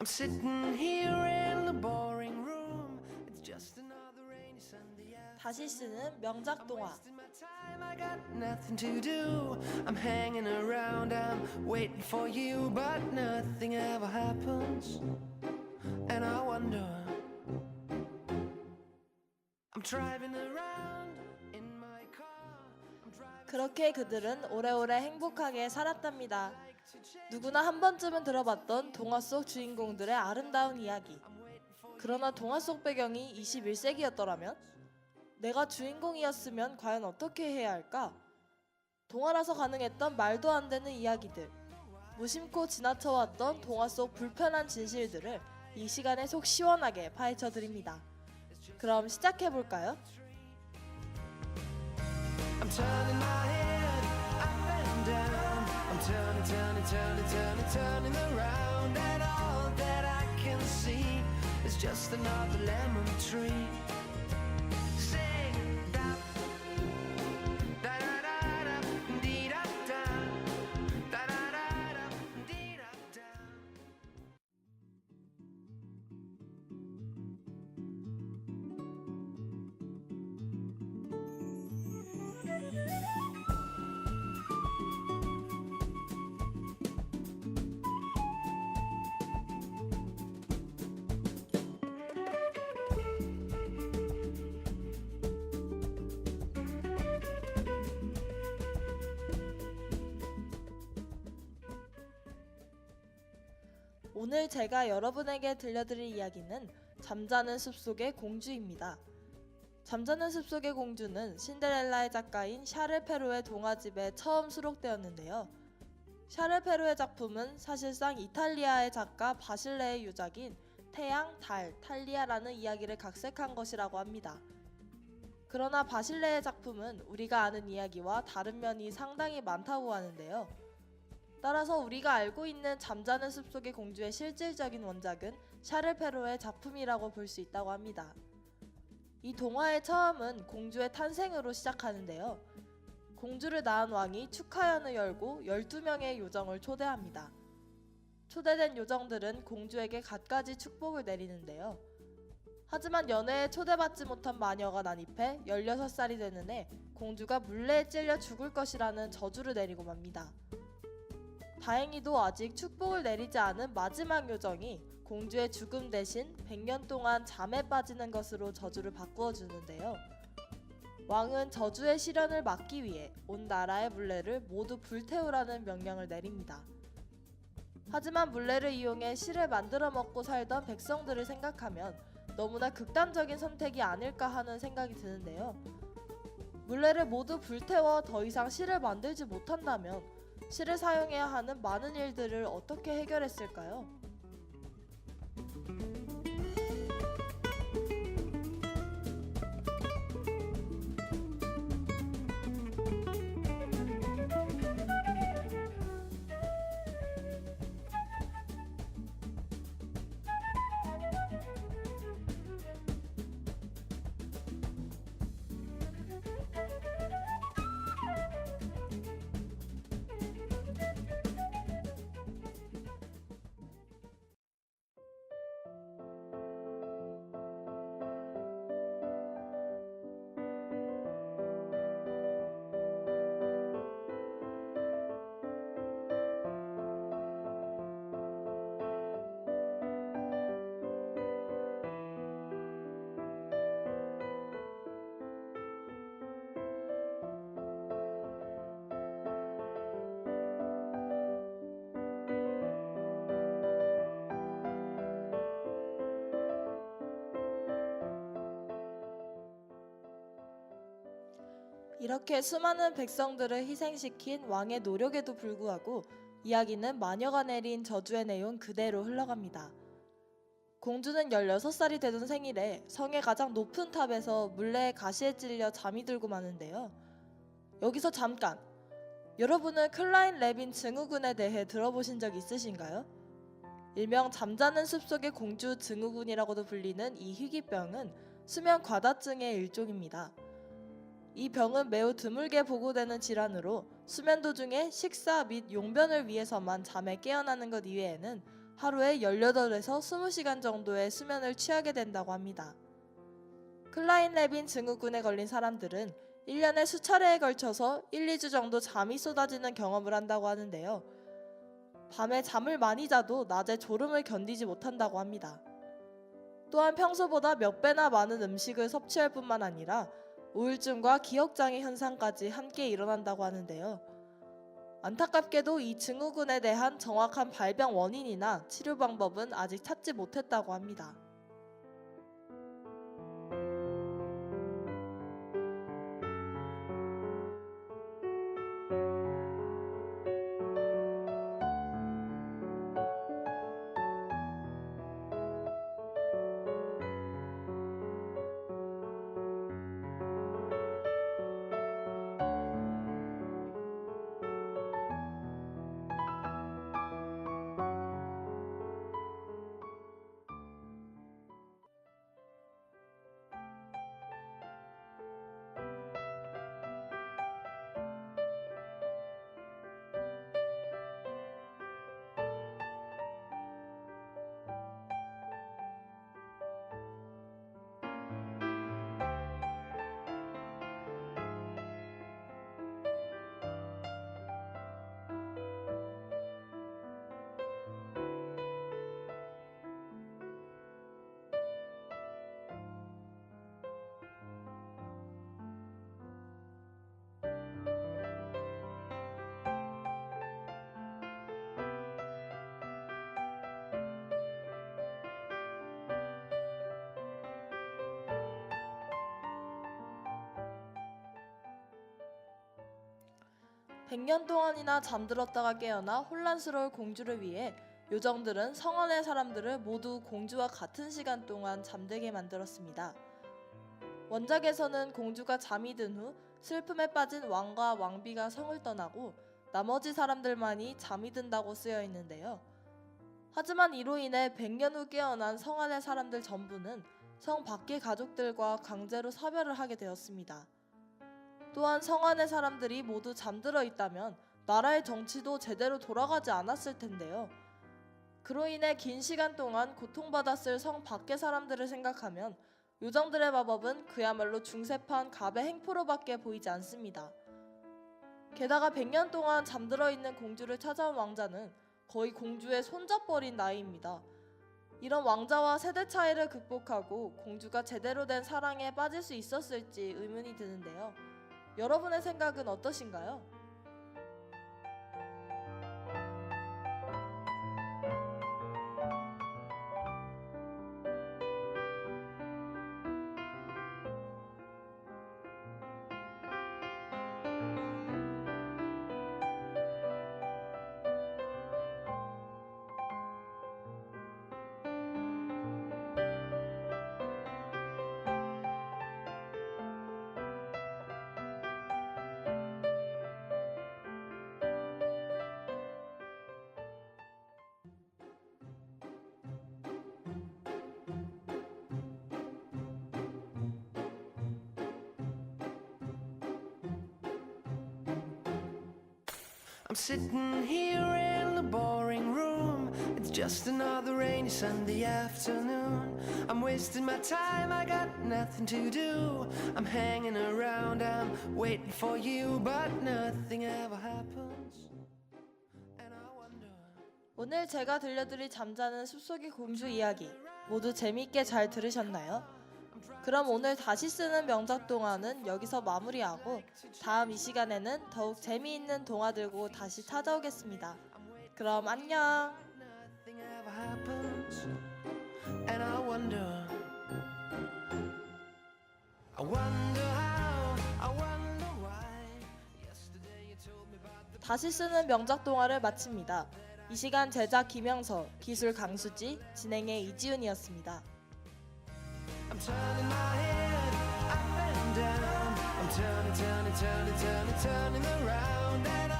I'm sitting here in the boring room. It's just another rainy Sunday afternoon. 다시 쓰는 명작 동화. Wasting my time, I got nothing to do. I'm hanging around, I'm waiting for you, but nothing ever happens. And I wonder. I'm driving around in my car. I'm driving 그렇게 그들은 오래오래 행복하게 살았답니다. 누구나 한 번쯤은 들어봤던 동화 속 주인공들의 아름다운 이야기. 그러나 동화 속 배경이 21세기였더라면? 내가 주인공이었으면 과연 어떻게 해야 할까? 동화라서 가능했던 말도 안 되는 이야기들. 무심코 지나쳐왔던 동화 속 불편한 진실들을 이 시간에 속 시원하게 파헤쳐 드립니다. 그럼 시작해볼까요? I'm turning my head up and down. I'm turning around, and all that I can see is just another lemon tree. Sing da da da da da dee da da da da da da dee da da. 오늘 제가 여러분에게 들려드릴 이야기는 잠자는 숲속의 공주입니다. 잠자는 숲속의 공주는 신데렐라의 작가인 샤를 페로의 동화집에 처음 수록되었는데요. 샤를 페로의 작품은 사실상 이탈리아의 작가 바실레의 유작인 태양, 달, 탈리아라는 이야기를 각색한 것이라고 합니다. 그러나 바실레의 작품은 우리가 아는 이야기와 다른 면이 상당히 많다고 하는데요. 따라서 우리가 알고 있는 잠자는 숲속의 공주의 실질적인 원작은 샤를 페로의 작품이라고 볼 수 있다고 합니다. 이 동화의 처음은 공주의 탄생으로 시작하는데요. 공주를 낳은 왕이 축하연을 열고 12명의 요정을 초대합니다. 초대된 요정들은 공주에게 갖가지 축복을 내리는데요. 하지만 연회에 초대받지 못한 마녀가 난입해 16살이 되는 해 공주가 물레에 찔려 죽을 것이라는 저주를 내리고 맙니다. 다행히도 아직 축복을 내리지 않은 마지막 요정이 공주의 죽음 대신 100년 동안 잠에 빠지는 것으로 저주를 바꾸어 주는데요. 왕은 저주의 실현을 막기 위해 온 나라의 물레를 모두 불태우라는 명령을 내립니다. 하지만 물레를 이용해 실을 만들어 먹고 살던 백성들을 생각하면 너무나 극단적인 선택이 아닐까 하는 생각이 드는데요. 물레를 모두 불태워 더 이상 실을 만들지 못한다면 실을 사용해야 하는 많은 일들을 어떻게 해결했을까요? 이렇게 수많은 백성들을 희생시킨 왕의 노력에도 불구하고 이야기는 마녀가 내린 저주의 내용 그대로 흘러갑니다. 공주는 16살이 되던 생일에 성의 가장 높은 탑에서 물레의 가시에 찔려 잠이 들고 마는데요. 여기서 잠깐! 여러분은 클라인 레빈 증후군에 대해 들어보신 적 있으신가요? 일명 잠자는 숲속의 공주 증후군이라고도 불리는 이 희귀병은 수면 과다증의 일종입니다. 이 병은 매우 드물게 보고되는 질환으로 수면 도중에 식사 및 용변을 위해서만 잠에 깨어나는 것 이외에는 하루에 18에서 20시간 정도의 수면을 취하게 된다고 합니다. 클라인-레빈 증후군에 걸린 사람들은 1년에 수차례에 걸쳐서 1-2주 정도 잠이 쏟아지는 경험을 한다고 하는데요. 밤에 잠을 많이 자도 낮에 졸음을 견디지 못한다고 합니다. 또한 평소보다 몇 배나 많은 음식을 섭취할 뿐만 아니라 우울증과 기억장애 현상까지 함께 일어난다고 하는데요. 안타깝게도 이 증후군에 대한 정확한 발병 원인이나 치료 방법은 아직 찾지 못했다고 합니다. 백 년 동안이나 잠들었다가 깨어나 혼란스러울 공주를 위해 요정들은 성안의 사람들을 모두 공주와 같은 시간 동안 잠들게 만들었습니다. 원작에서는 공주가 잠이 든 후 슬픔에 빠진 왕과 왕비가 성을 떠나고 나머지 사람들만이 잠이 든다고 쓰여 있는데요. 하지만 이로 인해 100년 후 깨어난 성안의 사람들 전부는 성 밖의 가족들과 강제로 사별을 하게 되었습니다. 또한 성안의 사람들이 모두 잠들어 있다면 나라의 정치도 제대로 돌아가지 않았을 텐데요. 그로 인해 긴 시간 동안 고통받았을 성 밖의 사람들을 생각하면 요정들의 마법은 그야말로 중세판 갑의 행포로밖에 보이지 않습니다. 게다가 100년 동안 잠들어 있는 공주를 찾아온 왕자는 거의 공주의 손잡버린 나이입니다. 이런 왕자와 세대 차이를 극복하고 공주가 제대로 된 사랑에 빠질 수 있었을지 의문이 드는데요. 여러분의 생각은 어떠신가요? I'm sitting here in the boring room. It's just another rainy Sunday afternoon. I'm wasting my time, I got nothing to do. I'm hanging around, I'm waiting for you, but nothing ever happens. And I wonder. 오늘 제가 들려드릴 잠자는 숲속의 공주 이야기 모두 재미있게 잘 들으셨나요? 그럼 오늘 다시 쓰는 명작 동화는 여기서 마무리하고 다음 이 시간에는 더욱 재미있는 동화 들고 다시 찾아오겠습니다. 그럼 안녕! Nothing ever happens. And I wonder how, I wonder why. Yesterday you told me about the 다시 쓰는 명작 동화를 마칩니다. 이 시간 제작 김영서, 기술 강수지, 진행의 이지훈이었습니다. I'm turning my head up and down. I'm turning around.